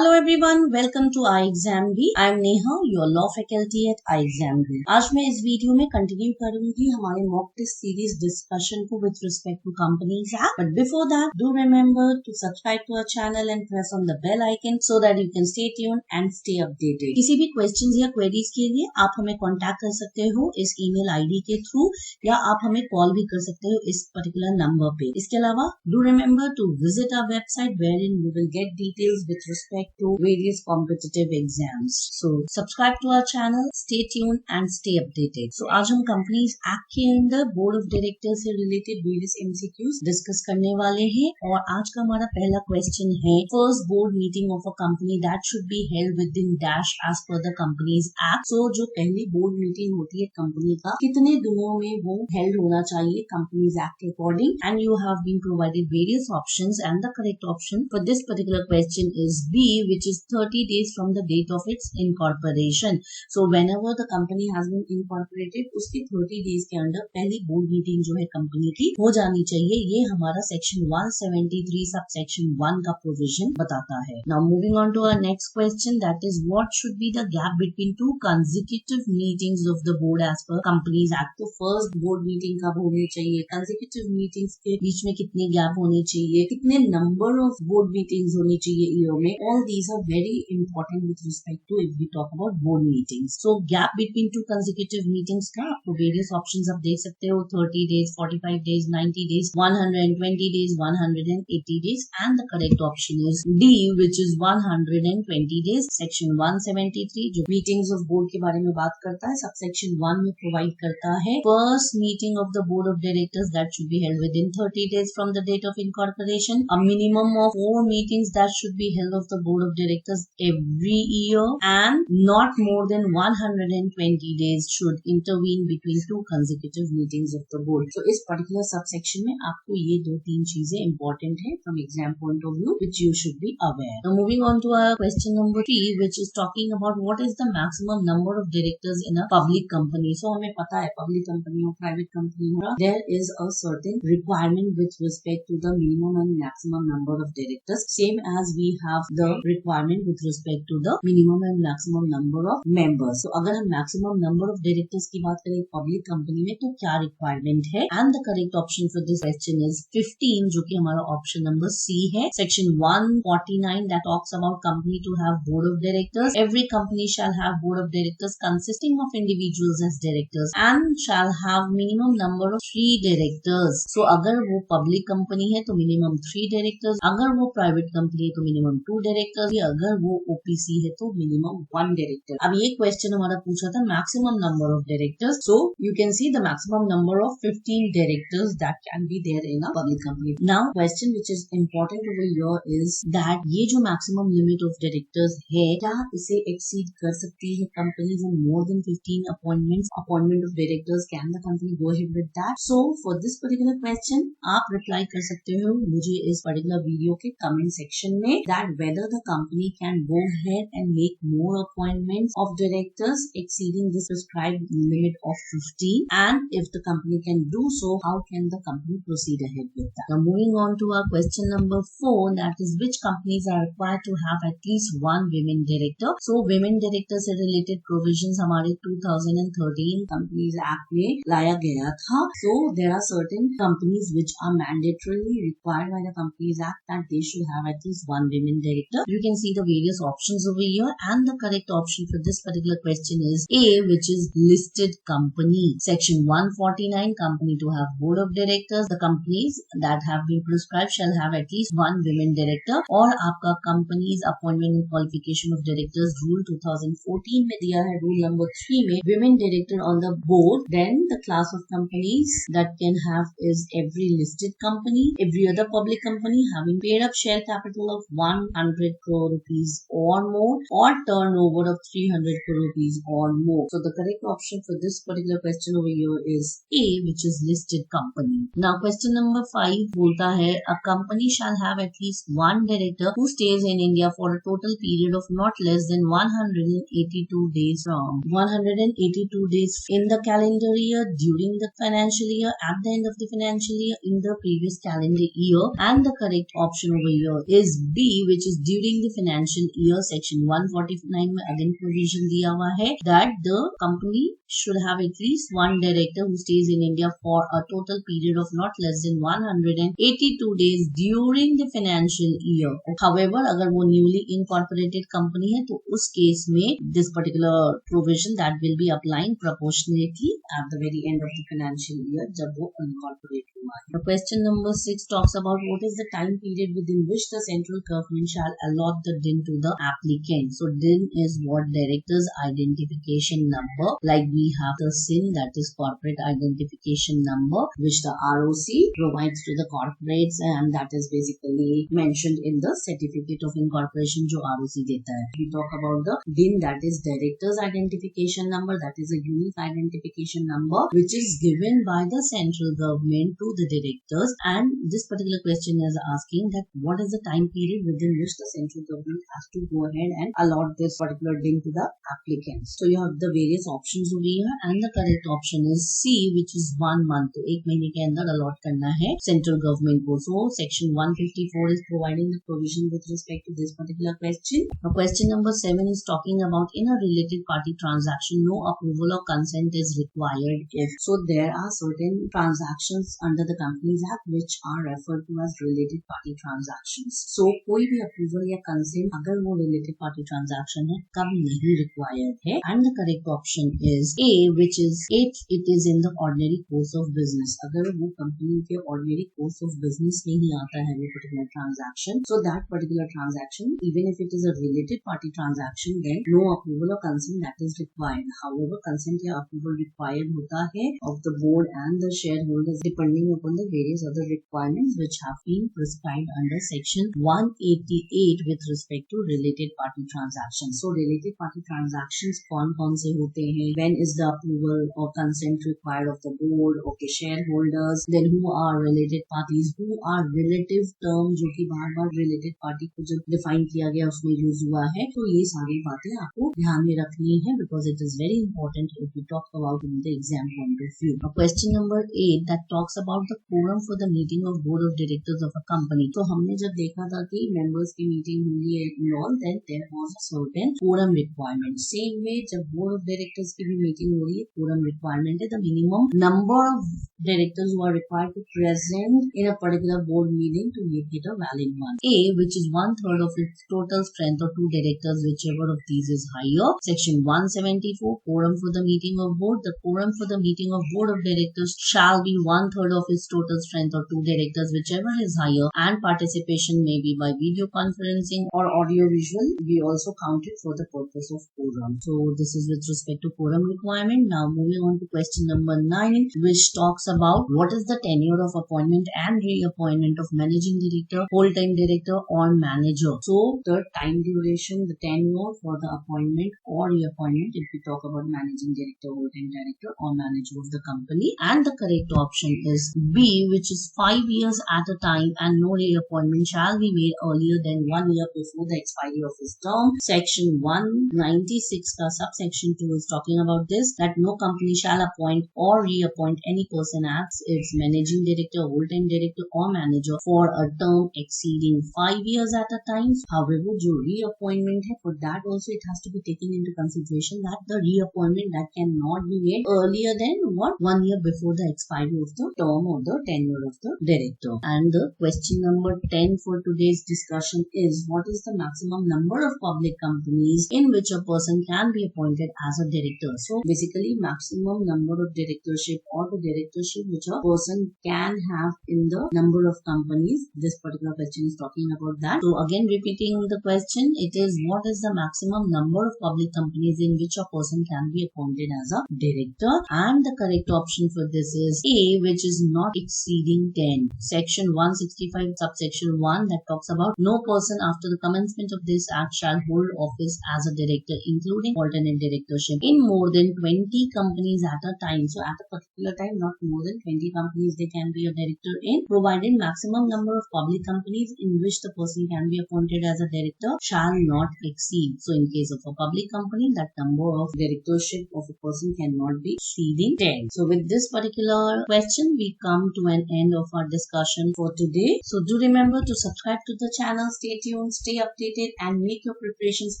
Hello everyone, welcome to iExamBee. I am Neha, your law faculty at iExamBee. आज मैं इस video में continue करूंगी हमारे मॉक टेस्ट सीरीज डिस्कशन को with respect to companies act. But before that, do remember to subscribe to our channel and press on the bell icon so that you can stay tuned and stay updated. किसी भी questions या queries के लिए आप हमें contact कर सकते हो इस ईमेल आईडी के थ्रू या आप हमें कॉल भी कर सकते हो इस पर्टिकुलर नंबर पे. इसके अलावा do remember to visit our website wherein you will get details with respect to various competitive exams. So subscribe to our channel, stay tuned and stay updated. So आज हम कंपनीज एक्ट के अंदर board of director से related various MCQs discuss करने वाले हैं और आज का हमारा पहला क्वेश्चन है first board meeting of a company that should be held within dash as per the Companies Act. So जो पहली बोर्ड मीटिंग होती है कंपनी का कितने दिनों में वो हेल्ड होना चाहिए कंपनीज एक्ट के according, and you have been provided various options and the correct option for this particular question is B, which is 30 days from the date of its incorporation. So whenever the company has been incorporated, उसके 30 days के अंदर पहली board meeting जो है company की हो जानी चाहिए. ये हमारा सेक्शन 173 सब सेक्शन 1 का प्रोविजन बताता है. Now moving on to our next question, that is what should be the gap between two consecutive meetings of the board as per Companies Act. तो फर्स्ट बोर्ड मीटिंग कब होनी चाहिए, consecutive meetings के बीच में कितनी gap होनी चाहिए, कितने नंबर ऑफ बोर्ड मीटिंग्स होनी चाहिए ईयर में. All these are very important with respect to if we talk about board meetings. So gap between two consecutive meetings का आपको various options आप देख सकते हो, 30 days, 45 days, 90 days, 120 days, 180 days, and the correct option is D, which is 120 days. Section 173 जो meetings of board के बारे में बात करता है, subsection 1 में provide करता है first meeting of the board of directors that should be held within 30 days from the date of incorporation, a minimum of 4 meetings that should be held of the board of directors every year, and not more than 120 days should intervene between two consecutive meetings of the board. So इस particular subsection में आपको ये 2-3 चीजें important है from exam point of view which you should be aware. Now moving on to our question number 3, which is talking about what is the maximum number of directors in a public company. So हमें पता है public company or private company में there is a certain requirement with respect to the minimum and maximum number of directors, same as we have the requirement with respect to the minimum and maximum number of members. So अगर हम maximum number of directors की बात करें public company में तो क्या requirement है, and the correct option for this question is 15 जो कि हमारा option number C है. Section 149 that talks about company to have board of directors. Every company shall have board of directors consisting of individuals as directors and shall have minimum number of 3 directors. So अगर वो public company है तो minimum 3 directors, अगर वो private company है तो minimum 2 directors, अगर वो ओपीसी है तो मिनिमम 1 डायरेक्टर. अब ये क्वेश्चन हमारा पूछा था maximum number of directors. So you can see the maximum number of 15 directors that can be there in a public company. Now question which is important over here is that ये जो maximum limit of directors है क्या इसे exceed कर सकती है companies in more than 15 appointment of directors. Can the company go ahead with that? So for this particular question आप reply कर सकते हो मुझे इस पर्टिकुलर वीडियो के कमेंट सेक्शन में that whether the company can go ahead and make more appointments of directors exceeding this prescribed limit of 15, and if the company can do so, how can the company proceed ahead with that? Now moving on to our question number 4, that is which companies are required to have at least one women director. So women director से related provisions हमारे 2013 Companies Act में लाया गया था. So there are certain companies which are mandatorily required by the Companies Act that they should have at least one women director. You can see the various options over here, and the correct option for this particular question is A, which is listed company. Section 149, company to have board of directors. The companies that have been prescribed shall have at least one women director. और आपका companies appointment and qualification of directors rule 2014 में दिया है rule number 3 में women director on the board. Then the class of companies that can have is every listed company, every other public company having paid up share capital of 100 crore rupees or more, or turnover of 300 crore rupees or more. So the correct option for this particular question over here is A, which is listed company. Now question number 5 बोलता है a company shall have at least one director who stays in India for a total period of not less than 182 days from 182 days in the calendar year, during the financial year, at the end of the financial year, in the previous calendar year. And the correct option over here is B, which is during during the financial year. Section 149 में again provision दिया हुआ है that the company should have at least one director who stays in India for a total period of not less than 182 days during the financial year. However, अगर वो newly incorporated company है तो उस case में this particular provision that will be applying proportionately at the very end of the financial year जब वो incorporate हुआ है. The question number 6 talks about what is the time period within which the central government shall allot the DIN to the applicant. So DIN is what? Director's identification number. Like we have the SIN, that is corporate identification number, which the ROC provides to the corporates, and that is basically mentioned in the certificate of incorporation जो ROC देता है. We talk about the DIN, that is director's identification number, that is a unique identification number which is given by the central government to the directors. And this particular question is asking that what is the time period within which the central government has to go ahead and allot this particular DIN to the applicants. So you have the various options over here and the correct option is C, which is 1 month. तो 1 महीने के अंदर allot करना है central government को. So section 154 is providing the provision with respect to this particular question. Now question number 7 is talking about in a related party transaction, no approval or consent is required if. So there are certain transactions under the Companies Act which are referred to as related party transactions. So कोई भी approval या consent अगर वो related party transaction है कब नहीं required है. And the correct option is A, which is if it is in the ordinary course of business. अगर वो company के ordinary course of business में ही आता है वो particular transaction, so that particular transaction, even if it is a related party transaction, then no approval or consent that is required. However, consent या approval required होता है of the board and the shareholders depending upon the various other requirements which have been prescribed under section 188 with respect to related party transactions. So related party transactions कौन से होते हैं? When is the approval or consent required of the board, of the shareholders? Then who are related parties? Who are relative term जो कि बार related party को जब define किया गया उसमें यूज हुआ है. तो ये सारी बातें आपको ध्यान में रखनी है because it is very important if we talk about in the exam point of view. Question number 8 that talks about the quorum for the meeting of board of directors of a company. तो हमने जब देखा था कि members की meeting हुई है and all, then there was a certain quorum requirement. Same way जब board of directors की भी meeting हो रही है quorum requirement है the minimum number of directors who are required to present in a particular board meeting to make it a valid one. A, which is 1/3 of its total strength or 2 directors whichever of these is higher. Section 174 quorum for the meeting of board. The quorum for the meeting of board of directors shall be 1/3 of its total strength or 2 directors whichever is higher, and participation may be by video conferencing or audio visual. We also count it for the purpose of quorum. So this is with respect to quorum requirement. Now moving on to question number 9, which talks about what is the tenure of appointment and reappointment of managing director, whole-time director or manager. So the time duration, the tenure for the appointment or reappointment if we talk about managing director, whole-time director or manager of the company. And the correct option is B, which is 5 years at a time and no reappointment shall be made earlier than 1 year before the expiry of his term. Section 196 का subsection 2 is talking about this, that no company shall appoint or reappoint any person as its managing director, whole-time director or manager for a term exceeding 5 years at a time. However, जो reappointment है for that also it has to be taken into consideration that the reappointment that cannot be made earlier than 1 year before the expiry of the term or the tenure of the director. And the question number 10 for today's discussion is what is the maximum number of public companies in which a person can be appointed as a director. So basically maximum number of directorship or the directorship which a person can have in the number of companies. This particular question is talking about that. So again repeating the question, it is what is the maximum number of public companies in which a person can be appointed as a director. And the correct option for this is A, which is not exceeding 10. Section 165 subsection 1 that talks about no person after the commencement of this act shall hold office as a director including alternate directorship in more than 20 companies at a time. So at a particular time not more than 20 companies they can be a director in, provided maximum number of public companies in which the person can be appointed as a director shall not exceed. So in case of a public company that number of directorship of a person cannot be exceeding 10. So with this particular question we come to an end of our discussion for today. So do remember to subscribe to the channel, stay tuned, stay updated, and make your preparations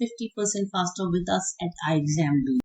50% faster with us at iExamBee.